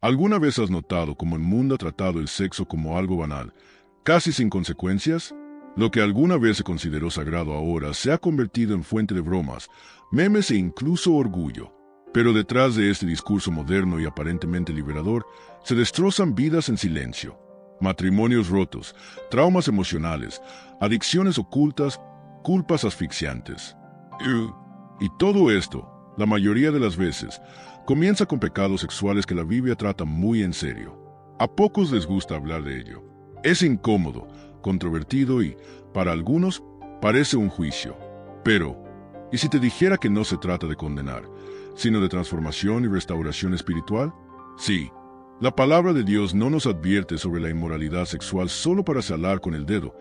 ¿Alguna vez has notado cómo el mundo ha tratado el sexo como algo banal, casi sin consecuencias? Lo que alguna vez se consideró sagrado ahora se ha convertido en fuente de bromas, memes e incluso orgullo. Pero detrás de este discurso moderno y aparentemente liberador, se destrozan vidas en silencio. Matrimonios rotos, traumas emocionales, adicciones ocultas, culpas asfixiantes. Y todo esto, la mayoría de las veces, comienza con pecados sexuales que la Biblia trata muy en serio. A pocos les gusta hablar de ello. Es incómodo, controvertido y, para algunos, parece un juicio. Pero, ¿y si te dijera que no se trata de condenar, sino de transformación y restauración espiritual? Sí, la palabra de Dios no nos advierte sobre la inmoralidad sexual solo para señalar con el dedo,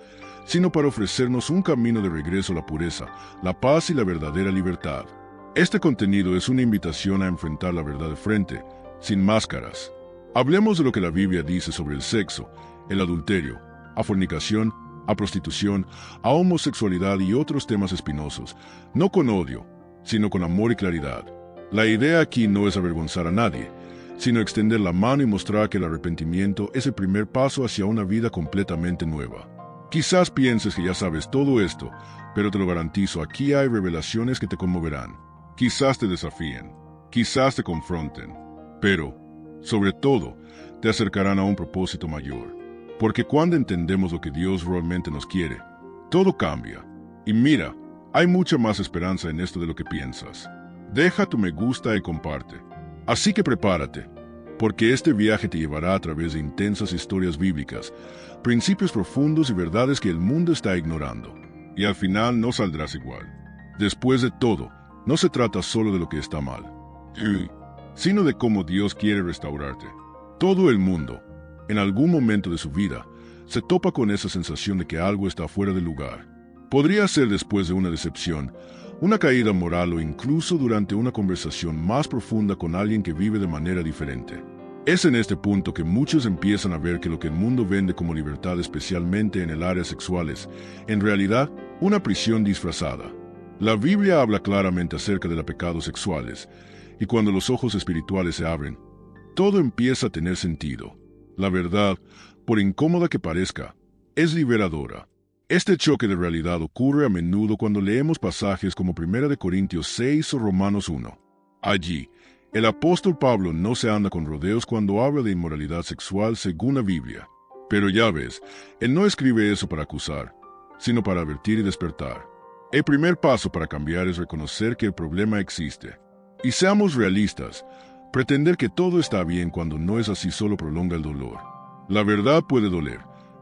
sino para ofrecernos un camino de regreso a la pureza, la paz y la verdadera libertad. Este contenido es una invitación a enfrentar la verdad de frente, sin máscaras. Hablemos de lo que la Biblia dice sobre el sexo, el adulterio, a fornicación, a prostitución, a homosexualidad y otros temas espinosos, no con odio, sino con amor y claridad. La idea aquí no es avergonzar a nadie, sino extender la mano y mostrar que el arrepentimiento es el primer paso hacia una vida completamente nueva. Quizás pienses que ya sabes todo esto, pero te lo garantizo, aquí hay revelaciones que te conmoverán. Quizás te desafíen, quizás te confronten, pero, sobre todo, te acercarán a un propósito mayor. Porque cuando entendemos lo que Dios realmente nos quiere, todo cambia. Y mira, hay mucha más esperanza en esto de lo que piensas. Deja tu me gusta y comparte. Así que prepárate, porque este viaje te llevará a través de intensas historias bíblicas, principios profundos y verdades que el mundo está ignorando. Y al final no saldrás igual. Después de todo, no se trata solo de lo que está mal, sino de cómo Dios quiere restaurarte. Todo el mundo, en algún momento de su vida, se topa con esa sensación de que algo está fuera de lugar. Podría ser después de una decepción, una caída moral o incluso durante una conversación más profunda con alguien que vive de manera diferente. Es en este punto que muchos empiezan a ver que lo que el mundo vende como libertad, especialmente en el área sexual, es, en realidad, una prisión disfrazada. La Biblia habla claramente acerca de los pecados sexuales, y cuando los ojos espirituales se abren, todo empieza a tener sentido. La verdad, por incómoda que parezca, es liberadora. Este choque de realidad ocurre a menudo cuando leemos pasajes como 1 Corintios 6 o Romanos 1. Allí, el apóstol Pablo no se anda con rodeos cuando habla de inmoralidad sexual según la Biblia. Pero ya ves, él no escribe eso para acusar, sino para advertir y despertar. El primer paso para cambiar es reconocer que el problema existe. Y seamos realistas, pretender que todo está bien cuando no es así solo prolonga el dolor. La verdad puede doler,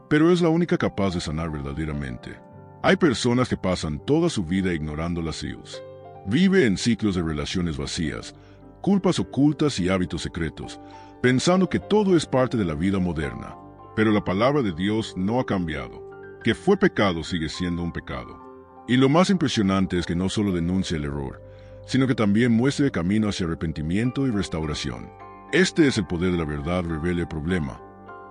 pero es la única capaz de sanar verdaderamente. Hay personas que pasan toda su vida ignorando las SEALs. Vive en ciclos de relaciones vacías, culpas ocultas y hábitos secretos, pensando que todo es parte de la vida moderna. Pero la palabra de Dios no ha cambiado. Que fue pecado sigue siendo un pecado. Y lo más impresionante es que no solo denuncia el error, sino que también muestra el camino hacia arrepentimiento y restauración. Este es el poder de la verdad, revela el problema,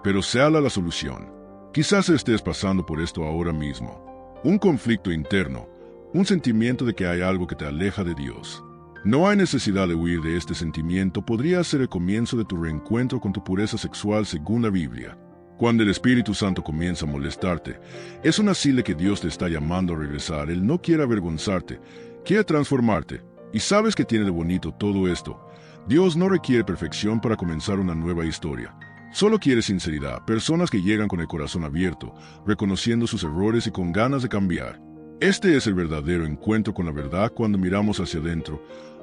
pero seala la solución. Quizás estés pasando por esto ahora mismo. Un conflicto interno, un sentimiento de que hay algo que te aleja de Dios. No hay necesidad de huir de este sentimiento, podría ser el comienzo de tu reencuentro con tu pureza sexual según la Biblia. Cuando el Espíritu Santo comienza a molestarte, es una señal que Dios te está llamando a regresar. Él no quiere avergonzarte, quiere transformarte. Y sabes que tiene de bonito todo esto. Dios no requiere perfección para comenzar una nueva historia. Solo quiere sinceridad, personas que llegan con el corazón abierto, reconociendo sus errores y con ganas de cambiar. Este es el verdadero encuentro con la verdad. Cuando miramos hacia adentro,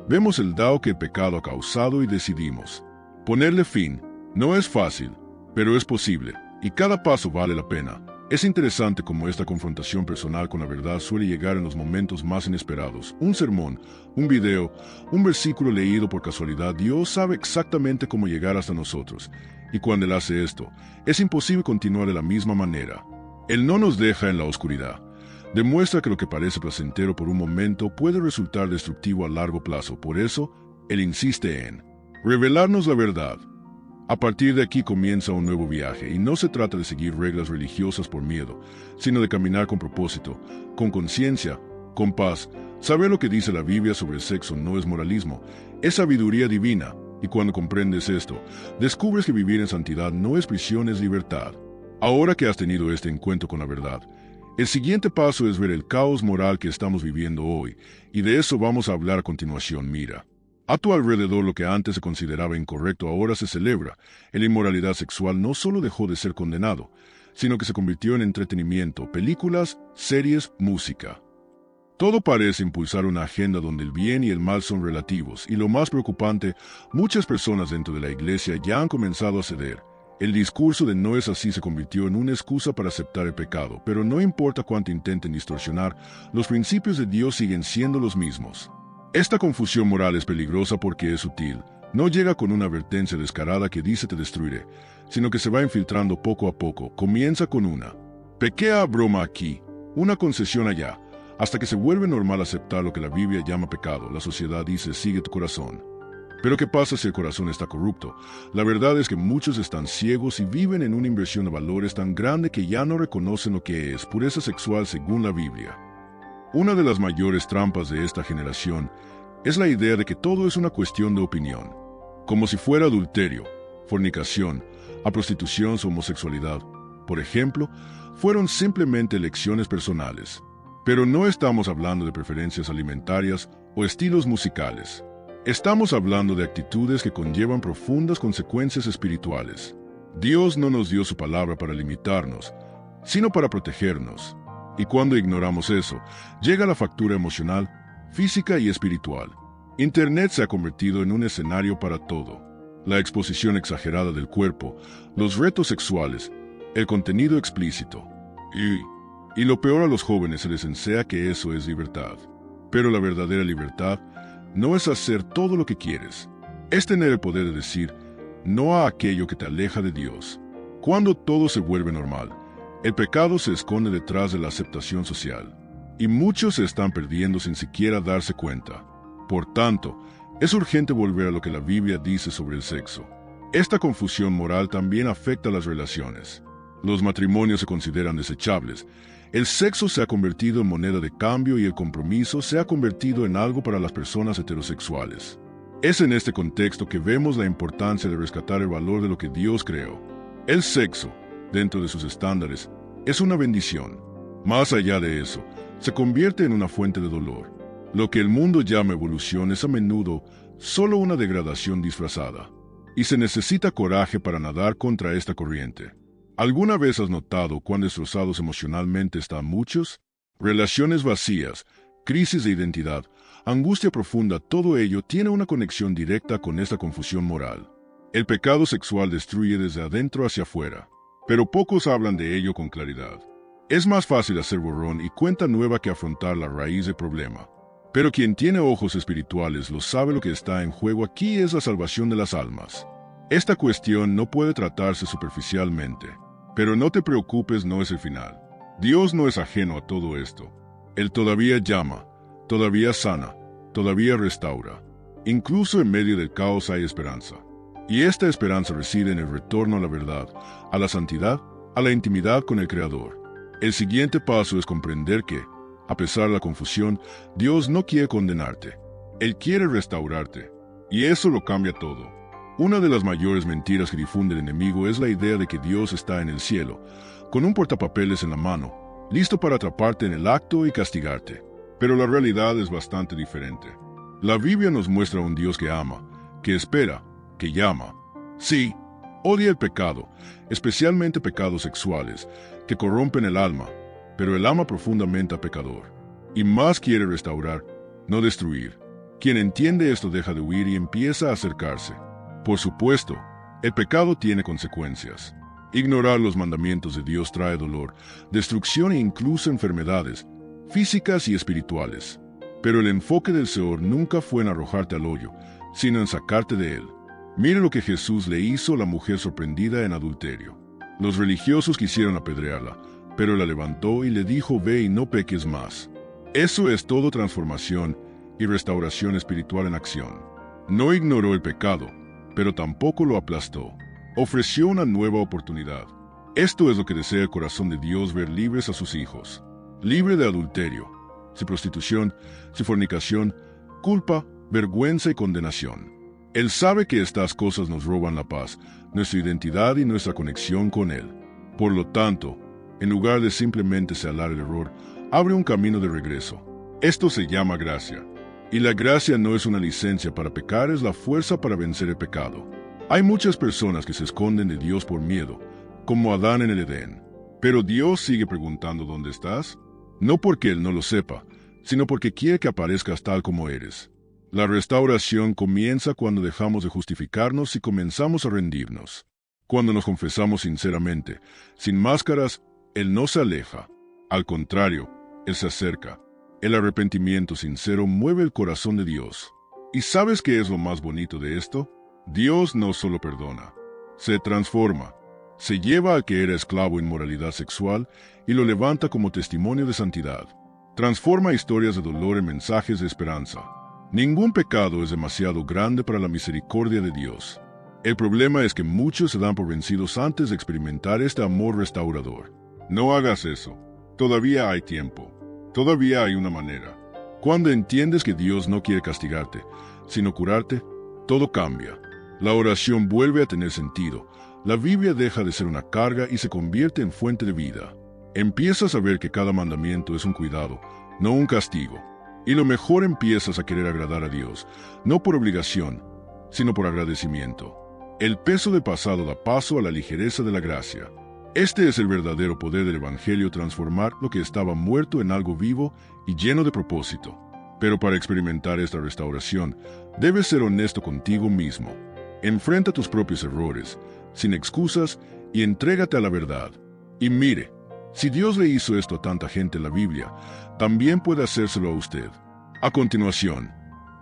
vemos el daño que el pecado ha causado y decidimos ponerle fin. No es fácil, pero es posible, y cada paso vale la pena. Es interesante cómo esta confrontación personal con la verdad suele llegar en los momentos más inesperados. Un sermón, un video, un versículo leído por casualidad. Dios sabe exactamente cómo llegar hasta nosotros. Y cuando Él hace esto, es imposible continuar de la misma manera. Él no nos deja en la oscuridad. Demuestra que lo que parece placentero por un momento puede resultar destructivo a largo plazo. Por eso, Él insiste en revelarnos la verdad. A partir de aquí comienza un nuevo viaje, y no se trata de seguir reglas religiosas por miedo, sino de caminar con propósito, con conciencia, con paz. Saber lo que dice la Biblia sobre el sexo no es moralismo, es sabiduría divina. Y cuando comprendes esto, descubres que vivir en santidad no es prisión, es libertad. Ahora que has tenido este encuentro con la verdad, el siguiente paso es ver el caos moral que estamos viviendo hoy, y de eso vamos a hablar a continuación. Mira, a tu alrededor lo que antes se consideraba incorrecto ahora se celebra. La inmoralidad sexual no solo dejó de ser condenado, sino que se convirtió en entretenimiento, películas, series, música. Todo parece impulsar una agenda donde el bien y el mal son relativos, y lo más preocupante, muchas personas dentro de la iglesia ya han comenzado a ceder. El discurso de no es así se convirtió en una excusa para aceptar el pecado, pero no importa cuánto intenten distorsionar, los principios de Dios siguen siendo los mismos. Esta confusión moral es peligrosa porque es sutil. No llega con una advertencia descarada que dice te destruiré, sino que se va infiltrando poco a poco. Comienza con una pequeña broma aquí, una concesión allá, hasta que se vuelve normal aceptar lo que la Biblia llama pecado. La sociedad dice sigue tu corazón. Pero ¿qué pasa si el corazón está corrupto? La verdad es que muchos están ciegos y viven en una inversión de valores tan grande que ya no reconocen lo que es pureza sexual según la Biblia. Una de las mayores trampas de esta generación es la idea de que todo es una cuestión de opinión, como si fuera adulterio, fornicación, a prostitución o homosexualidad, por ejemplo, fueron simplemente elecciones personales. Pero no estamos hablando de preferencias alimentarias o estilos musicales. Estamos hablando de actitudes que conllevan profundas consecuencias espirituales. Dios no nos dio su palabra para limitarnos, sino para protegernos. Y cuando ignoramos eso, llega la factura emocional, física y espiritual. Internet se ha convertido en un escenario para todo. La exposición exagerada del cuerpo, los retos sexuales, el contenido explícito. Y lo peor, a los jóvenes se les enseña que eso es libertad. Pero la verdadera libertad no es hacer todo lo que quieres. Es tener el poder de decir no a aquello que te aleja de Dios. Cuando todo se vuelve normal, el pecado se esconde detrás de la aceptación social. Y muchos se están perdiendo sin siquiera darse cuenta. Por tanto, es urgente volver a lo que la Biblia dice sobre el sexo. Esta confusión moral también afecta a las relaciones. Los matrimonios se consideran desechables. El sexo se ha convertido en moneda de cambio y el compromiso se ha convertido en algo para las personas heterosexuales. Es en este contexto que vemos la importancia de rescatar el valor de lo que Dios creó. El sexo, dentro de sus estándares, es una bendición. Más allá de eso, se convierte en una fuente de dolor. Lo que el mundo llama evolución es a menudo solo una degradación disfrazada. Y se necesita coraje para nadar contra esta corriente. ¿Alguna vez has notado cuán destrozados emocionalmente están muchos? Relaciones vacías, crisis de identidad, angustia profunda, todo ello tiene una conexión directa con esta confusión moral. El pecado sexual destruye desde adentro hacia afuera, pero pocos hablan de ello con claridad. Es más fácil hacer borrón y cuenta nueva que afrontar la raíz del problema. Pero quien tiene ojos espirituales lo sabe. Lo que está en juego aquí es la salvación de las almas. Esta cuestión no puede tratarse superficialmente. Pero no te preocupes, no es el final. Dios no es ajeno a todo esto. Él todavía llama, todavía sana, todavía restaura. Incluso en medio del caos hay esperanza. Y esta esperanza reside en el retorno a la verdad, a la santidad, a la intimidad con el Creador. El siguiente paso es comprender que, a pesar de la confusión, Dios no quiere condenarte. Él quiere restaurarte. Y eso lo cambia todo. Una de las mayores mentiras que difunde el enemigo es la idea de que Dios está en el cielo, con un portapapeles en la mano, listo para atraparte en el acto y castigarte. Pero la realidad es bastante diferente. La Biblia nos muestra a un Dios que ama, que espera, que llama. Sí, odia el pecado, especialmente pecados sexuales, que corrompen el alma, pero Él ama profundamente al pecador. Y más quiere restaurar, no destruir. Quien entiende esto deja de huir y empieza a acercarse. Por supuesto, el pecado tiene consecuencias. Ignorar los mandamientos de Dios trae dolor, destrucción e incluso enfermedades, físicas y espirituales. Pero el enfoque del Señor nunca fue en arrojarte al hoyo, sino en sacarte de él. Mire lo que Jesús le hizo a la mujer sorprendida en adulterio. Los religiosos quisieron apedrearla, pero la levantó y le dijo: ve y no peques más. Eso es todo transformación y restauración espiritual en acción. No ignoró el pecado, pero tampoco lo aplastó. Ofreció una nueva oportunidad. Esto es lo que desea el corazón de Dios, ver libres a sus hijos. Libre de adulterio, sin prostitución, sin fornicación, culpa, vergüenza y condenación. Él sabe que estas cosas nos roban la paz, nuestra identidad y nuestra conexión con Él. Por lo tanto, en lugar de simplemente señalar el error, abre un camino de regreso. Esto se llama gracia. Y la gracia no es una licencia para pecar, es la fuerza para vencer el pecado. Hay muchas personas que se esconden de Dios por miedo, como Adán en el Edén. Pero Dios sigue preguntando ¿dónde estás? No porque Él no lo sepa, sino porque quiere que aparezcas tal como eres. La restauración comienza cuando dejamos de justificarnos y comenzamos a rendirnos. Cuando nos confesamos sinceramente, sin máscaras, Él no se aleja. Al contrario, Él se acerca. El arrepentimiento sincero mueve el corazón de Dios. ¿Y sabes qué es lo más bonito de esto? Dios no solo perdona, se transforma. Se lleva al que era esclavo en inmoralidad sexual y lo levanta como testimonio de santidad. Transforma historias de dolor en mensajes de esperanza. Ningún pecado es demasiado grande para la misericordia de Dios. El problema es que muchos se dan por vencidos antes de experimentar este amor restaurador. No hagas eso. Todavía hay tiempo. Todavía hay una manera. Cuando entiendes que Dios no quiere castigarte, sino curarte, todo cambia. La oración vuelve a tener sentido. La Biblia deja de ser una carga y se convierte en fuente de vida. Empiezas a ver que cada mandamiento es un cuidado, no un castigo. Y lo mejor, empiezas a querer agradar a Dios, no por obligación, sino por agradecimiento. El peso del pasado da paso a la ligereza de la gracia. Este es el verdadero poder del Evangelio: transformar lo que estaba muerto en algo vivo y lleno de propósito. Pero para experimentar esta restauración, debes ser honesto contigo mismo. Enfrenta tus propios errores, sin excusas, y entrégate a la verdad. Y mire, si Dios le hizo esto a tanta gente en la Biblia, también puede hacérselo a usted. A continuación,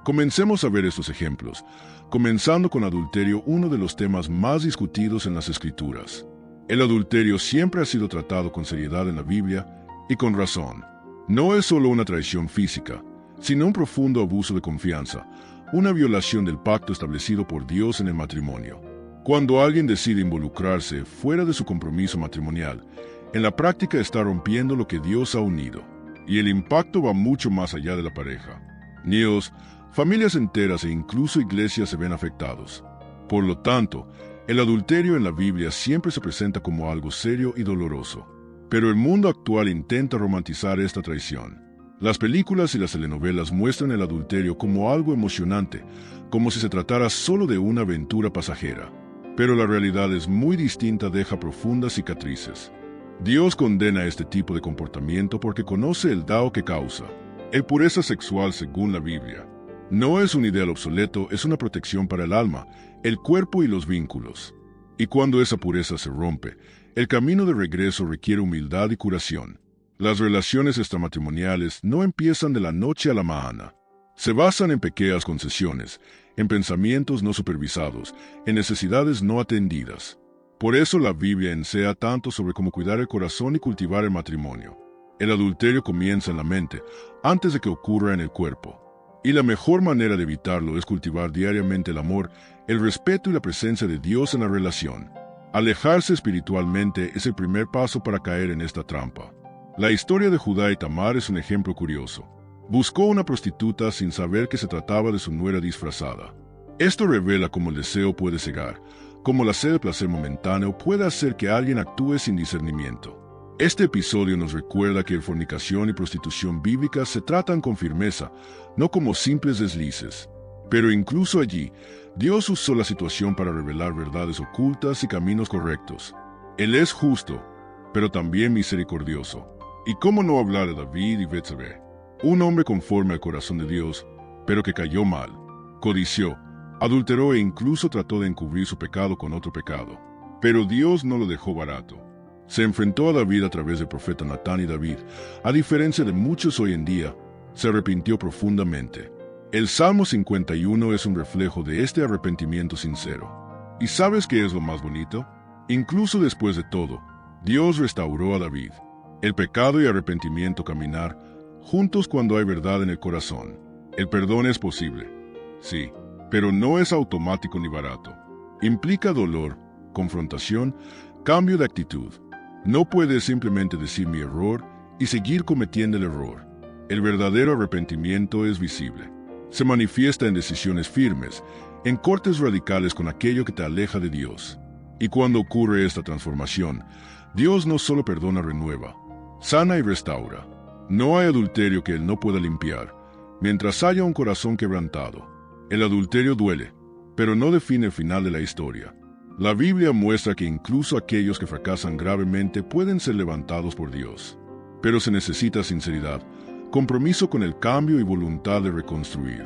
comencemos a ver estos ejemplos, comenzando con adulterio, uno de los temas más discutidos en las Escrituras. El adulterio siempre ha sido tratado con seriedad en la Biblia, y con razón. No es solo una traición física, sino un profundo abuso de confianza, una violación del pacto establecido por Dios en el matrimonio. Cuando alguien decide involucrarse fuera de su compromiso matrimonial, en la práctica está rompiendo lo que Dios ha unido, y el impacto va mucho más allá de la pareja. Niños, familias enteras e incluso iglesias se ven afectados. Por lo tanto, el adulterio en la Biblia siempre se presenta como algo serio y doloroso. Pero el mundo actual intenta romantizar esta traición. Las películas y las telenovelas muestran el adulterio como algo emocionante, como si se tratara solo de una aventura pasajera. Pero la realidad es muy distinta, deja profundas cicatrices. Dios condena este tipo de comportamiento porque conoce el daño que causa. El pureza sexual, según la Biblia, no es un ideal obsoleto, es una protección para el alma, el cuerpo y los vínculos. Y cuando esa pureza se rompe, el camino de regreso requiere humildad y curación. Las relaciones extramatrimoniales no empiezan de la noche a la mañana. Se basan en pequeñas concesiones, en pensamientos no supervisados, en necesidades no atendidas. Por eso la Biblia enseña tanto sobre cómo cuidar el corazón y cultivar el matrimonio. El adulterio comienza en la mente, antes de que ocurra en el cuerpo. Y la mejor manera de evitarlo es cultivar diariamente el amor, el respeto y la presencia de Dios en la relación. Alejarse espiritualmente es el primer paso para caer en esta trampa. La historia de Judá y Tamar es un ejemplo curioso. Buscó una prostituta sin saber que se trataba de su nuera disfrazada. Esto revela cómo el deseo puede cegar, cómo la sed de placer momentáneo puede hacer que alguien actúe sin discernimiento. Este episodio nos recuerda que fornicación y prostitución bíblicas se tratan con firmeza, no como simples deslices. Pero incluso allí, Dios usó la situación para revelar verdades ocultas y caminos correctos. Él es justo, pero también misericordioso. ¿Y cómo no hablar de David y Betsabé? Un hombre conforme al corazón de Dios, pero que cayó mal, codició, adulteró e incluso trató de encubrir su pecado con otro pecado. Pero Dios no lo dejó barato. Se enfrentó a David a través del profeta Natán y David, a diferencia de muchos hoy en día, se arrepintió profundamente. El Salmo 51 es un reflejo de este arrepentimiento sincero. ¿Y sabes qué es lo más bonito? Incluso después de todo, Dios restauró a David. El pecado y arrepentimiento caminar juntos cuando hay verdad en el corazón. El perdón es posible, sí, pero no es automático ni barato. Implica dolor, confrontación, cambio de actitud. No puedes simplemente decir mi error y seguir cometiendo el error. El verdadero arrepentimiento es visible. Se manifiesta en decisiones firmes, en cortes radicales con aquello que te aleja de Dios. Y cuando ocurre esta transformación, Dios no solo perdona, renueva, sana y restaura. No hay adulterio que Él no pueda limpiar, mientras haya un corazón quebrantado. El adulterio duele, pero no define el final de la historia. La Biblia muestra que incluso aquellos que fracasan gravemente pueden ser levantados por Dios. Pero se necesita sinceridad, compromiso con el cambio y voluntad de reconstruir.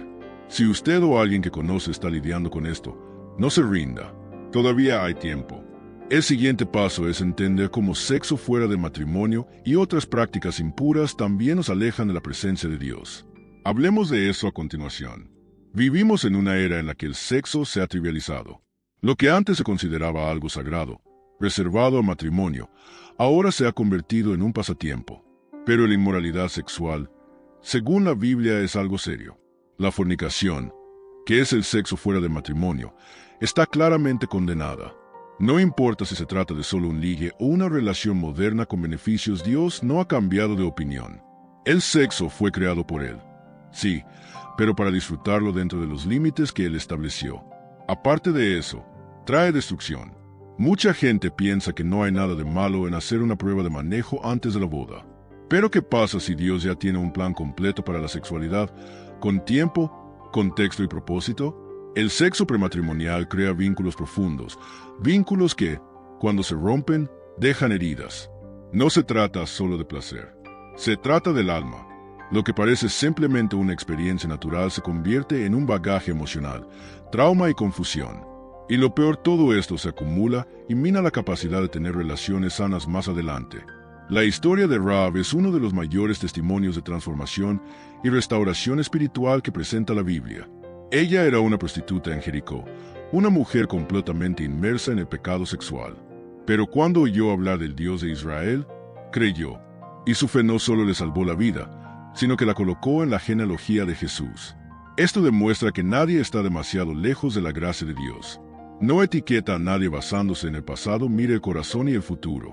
Si usted o alguien que conoce está lidiando con esto, no se rinda. Todavía hay tiempo. El siguiente paso es entender cómo sexo fuera de matrimonio y otras prácticas impuras también nos alejan de la presencia de Dios. Hablemos de eso a continuación. Vivimos en una era en la que el sexo se ha trivializado. Lo que antes se consideraba algo sagrado, reservado al matrimonio, ahora se ha convertido en un pasatiempo. Pero la inmoralidad sexual, según la Biblia, es algo serio. La fornicación, que es el sexo fuera de matrimonio, está claramente condenada. No importa si se trata de solo un ligue o una relación moderna con beneficios, Dios no ha cambiado de opinión. El sexo fue creado por Él. Sí, pero para disfrutarlo dentro de los límites que Él estableció. Aparte de eso, trae destrucción. Mucha gente piensa que no hay nada de malo en hacer una prueba de manejo antes de la boda. Pero ¿qué pasa si Dios ya tiene un plan completo para la sexualidad, con tiempo, contexto y propósito? El sexo prematrimonial crea vínculos profundos, vínculos que, cuando se rompen, dejan heridas. No se trata solo de placer, se trata del alma. Lo que parece simplemente una experiencia natural se convierte en un bagaje emocional, trauma y confusión. Y lo peor, todo esto se acumula y mina la capacidad de tener relaciones sanas más adelante. La historia de Rahab es uno de los mayores testimonios de transformación y restauración espiritual que presenta la Biblia. Ella era una prostituta en Jericó, una mujer completamente inmersa en el pecado sexual. Pero cuando oyó hablar del Dios de Israel, creyó. Y su fe no solo le salvó la vida, sino que la colocó en la genealogía de Jesús. Esto demuestra que nadie está demasiado lejos de la gracia de Dios. No etiqueta a nadie basándose en el pasado, mire el corazón y el futuro.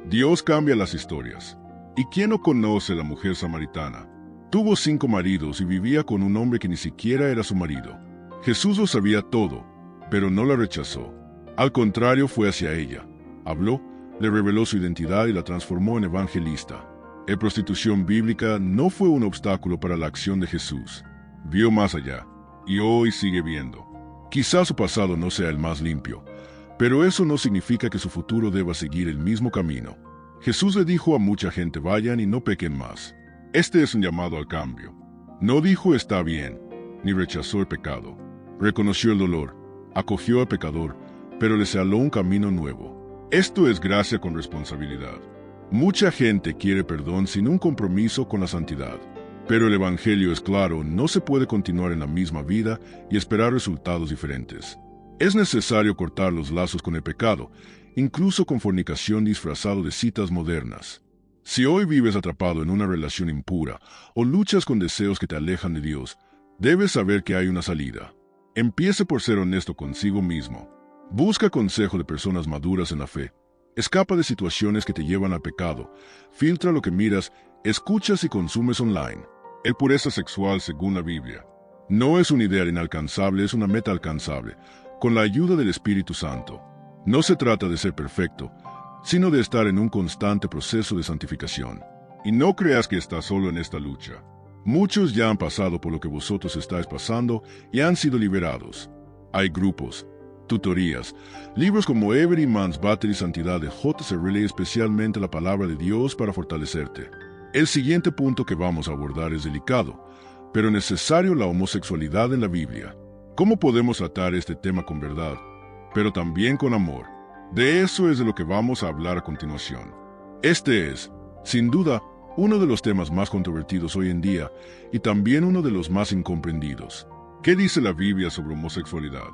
Dios cambia las historias. ¿Y quién no conoce a la mujer samaritana? Tuvo 5 maridos y vivía con un hombre que ni siquiera era su marido. Jesús lo sabía todo, pero no la rechazó. Al contrario, fue hacia ella. Habló, le reveló su identidad y la transformó en evangelista. La prostitución bíblica no fue un obstáculo para la acción de Jesús. Vio más allá, y hoy sigue viendo. Quizás su pasado no sea el más limpio, pero eso no significa que su futuro deba seguir el mismo camino. Jesús le dijo a mucha gente: vayan y no pequen más. Este es un llamado al cambio. No dijo está bien, ni rechazó el pecado. Reconoció el dolor, acogió al pecador, pero le señaló un camino nuevo. Esto es gracia con responsabilidad. Mucha gente quiere perdón sin un compromiso con la santidad. Pero el Evangelio es claro, no se puede continuar en la misma vida y esperar resultados diferentes. Es necesario cortar los lazos con el pecado, incluso con fornicación disfrazado de citas modernas. Si hoy vives atrapado en una relación impura o luchas con deseos que te alejan de Dios, debes saber que hay una salida. Empiece por ser honesto consigo mismo. Busca consejo de personas maduras en la fe. Escapa de situaciones que te llevan al pecado. Filtra lo que miras, escuchas y consumes online. El pureza sexual, según la Biblia, no es un ideal inalcanzable, es una meta alcanzable, con la ayuda del Espíritu Santo. No se trata de ser perfecto, sino de estar en un constante proceso de santificación. Y no creas que estás solo en esta lucha. Muchos ya han pasado por lo que vosotros estáis pasando y han sido liberados. Hay grupos, tutorías, libros como Every Man's Battery Santidad de J.C. Riley, especialmente la palabra de Dios para fortalecerte. El siguiente punto que vamos a abordar es delicado, pero necesario: la homosexualidad en la Biblia. ¿Cómo podemos tratar este tema con verdad, pero también con amor? De eso es de lo que vamos a hablar a continuación. Este es, sin duda, uno de los temas más controvertidos hoy en día y también uno de los más incomprendidos. ¿Qué dice la Biblia sobre homosexualidad?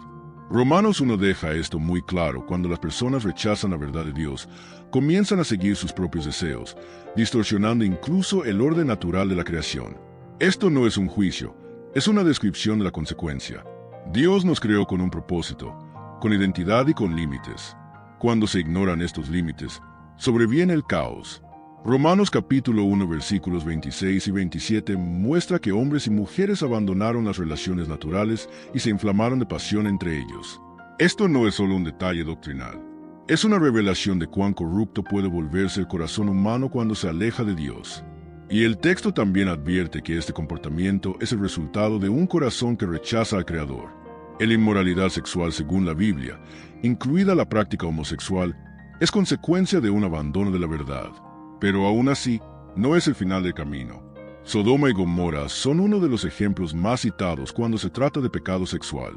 Romanos 1 deja esto muy claro. Cuando las personas rechazan la verdad de Dios, comienzan a seguir sus propios deseos, distorsionando incluso el orden natural de la creación. Esto no es un juicio, es una descripción de la consecuencia. Dios nos creó con un propósito, con identidad y con límites. Cuando se ignoran estos límites, sobreviene el caos. Romanos capítulo 1 versículos 26 y 27 muestra que hombres y mujeres abandonaron las relaciones naturales y se inflamaron de pasión entre ellos. Esto no es solo un detalle doctrinal. Es una revelación de cuán corrupto puede volverse el corazón humano cuando se aleja de Dios. Y el texto también advierte que este comportamiento es el resultado de un corazón que rechaza al Creador. La inmoralidad sexual según la Biblia, incluida la práctica homosexual, es consecuencia de un abandono de la verdad. Pero aún así, no es el final del camino. Sodoma y Gomorra son uno de los ejemplos más citados cuando se trata de pecado sexual.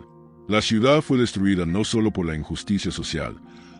La ciudad fue destruida no solo por la injusticia social,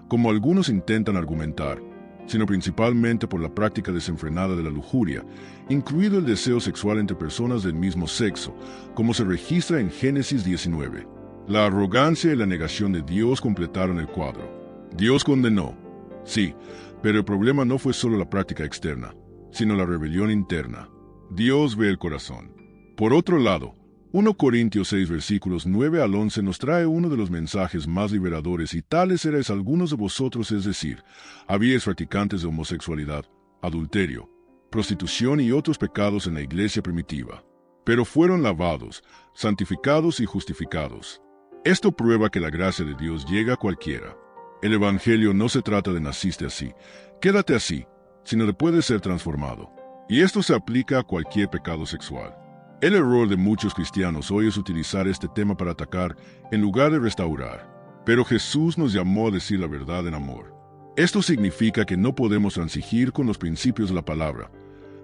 como algunos intentan argumentar, sino principalmente por la práctica desenfrenada de la lujuria, incluido el deseo sexual entre personas del mismo sexo, como se registra en Génesis 19. La arrogancia y la negación de Dios completaron el cuadro. Dios condenó, sí, pero el problema no fue solo la práctica externa, sino la rebelión interna. Dios ve el corazón. Por otro lado, 1 Corintios 6 versículos 9 al 11 nos trae uno de los mensajes más liberadores, y tales erais algunos de vosotros, es decir, habíais practicantes de homosexualidad, adulterio, prostitución y otros pecados en la iglesia primitiva. Pero fueron lavados, santificados y justificados. Esto prueba que la gracia de Dios llega a cualquiera. El Evangelio no se trata de naciste así, quédate así, sino de puedes ser transformado. Y esto se aplica a cualquier pecado sexual. El error de muchos cristianos hoy es utilizar este tema para atacar en lugar de restaurar. Pero Jesús nos llamó a decir la verdad en amor. Esto significa que no podemos transigir con los principios de la palabra,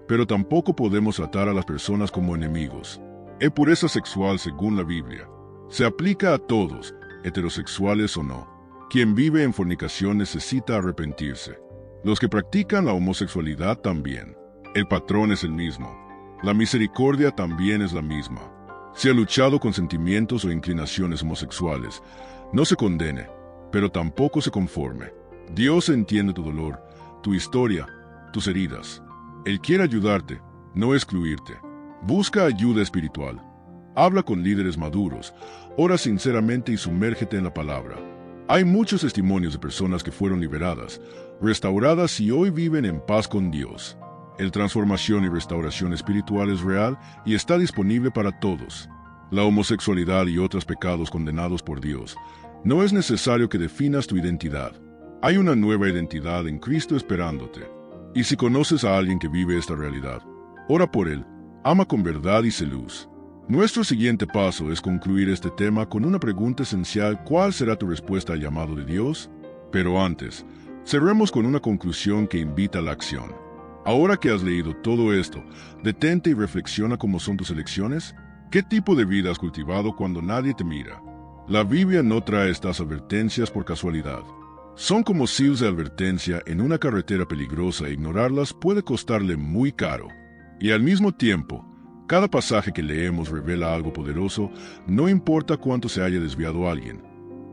pero tampoco podemos tratar a las personas como enemigos. La pureza sexual según la Biblia se aplica a todos, heterosexuales o no. Quien vive en fornicación necesita arrepentirse. Los que practican la homosexualidad también. El patrón es el mismo. La misericordia también es la misma. Si ha luchado con sentimientos o inclinaciones homosexuales, no se condene, pero tampoco se conforme. Dios entiende tu dolor, tu historia, tus heridas. Él quiere ayudarte, no excluirte. Busca ayuda espiritual. Habla con líderes maduros. Ora sinceramente y sumérgete en la palabra. Hay muchos testimonios de personas que fueron liberadas, restauradas y hoy viven en paz con Dios. La transformación y restauración espiritual es real y está disponible para todos. La homosexualidad y otros pecados condenados por Dios. No es necesario que definas tu identidad. Hay una nueva identidad en Cristo esperándote. Y si conoces a alguien que vive esta realidad, ora por él, ama con verdad y sé luz. Nuestro siguiente paso es concluir este tema con una pregunta esencial: ¿cuál será tu respuesta al llamado de Dios? Pero antes, cerremos con una conclusión que invita a la acción. Ahora que has leído todo esto, detente y reflexiona cómo son tus elecciones. ¿Qué tipo de vida has cultivado cuando nadie te mira? La Biblia no trae estas advertencias por casualidad. Son como sillas de advertencia en una carretera peligrosa e ignorarlas puede costarle muy caro. Y al mismo tiempo, cada pasaje que leemos revela algo poderoso, no importa cuánto se haya desviado alguien.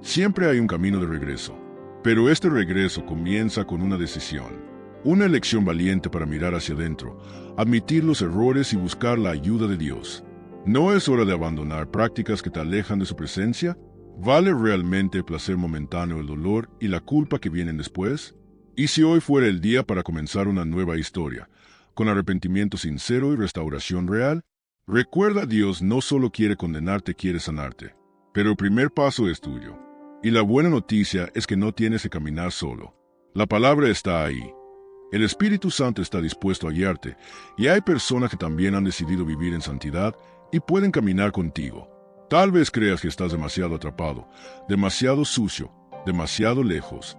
Siempre hay un camino de regreso. Pero este regreso comienza con una decisión. Una elección valiente para mirar hacia adentro, admitir los errores y buscar la ayuda de Dios. ¿No es hora de abandonar prácticas que te alejan de su presencia? ¿Vale realmente el placer momentáneo, el dolor y la culpa que vienen después? ¿Y si hoy fuera el día para comenzar una nueva historia, con arrepentimiento sincero y restauración real? Recuerda, Dios no solo quiere condenarte, quiere sanarte. Pero el primer paso es tuyo. Y la buena noticia es que no tienes que caminar solo. La palabra está ahí. El Espíritu Santo está dispuesto a guiarte, y hay personas que también han decidido vivir en santidad y pueden caminar contigo. Tal vez creas que estás demasiado atrapado, demasiado sucio, demasiado lejos.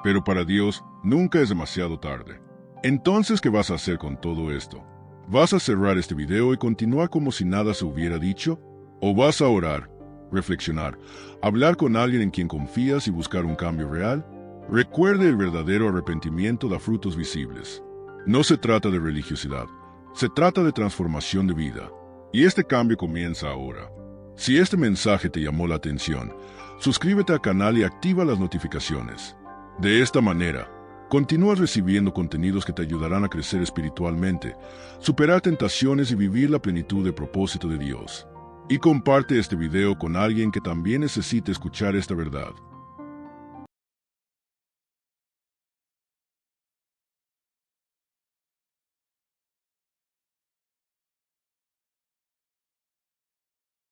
Pero para Dios nunca es demasiado tarde. Entonces, ¿qué vas a hacer con todo esto? ¿Vas a cerrar este video y continuar como si nada se hubiera dicho? ¿O vas a orar, reflexionar, hablar con alguien en quien confías y buscar un cambio real? Recuerde, el verdadero arrepentimiento da frutos visibles. No se trata de religiosidad, se trata de transformación de vida. Y este cambio comienza ahora. Si este mensaje te llamó la atención, suscríbete al canal y activa las notificaciones. De esta manera, continúas recibiendo contenidos que te ayudarán a crecer espiritualmente, superar tentaciones y vivir la plenitud del propósito de Dios. Y comparte este video con alguien que también necesite escuchar esta verdad.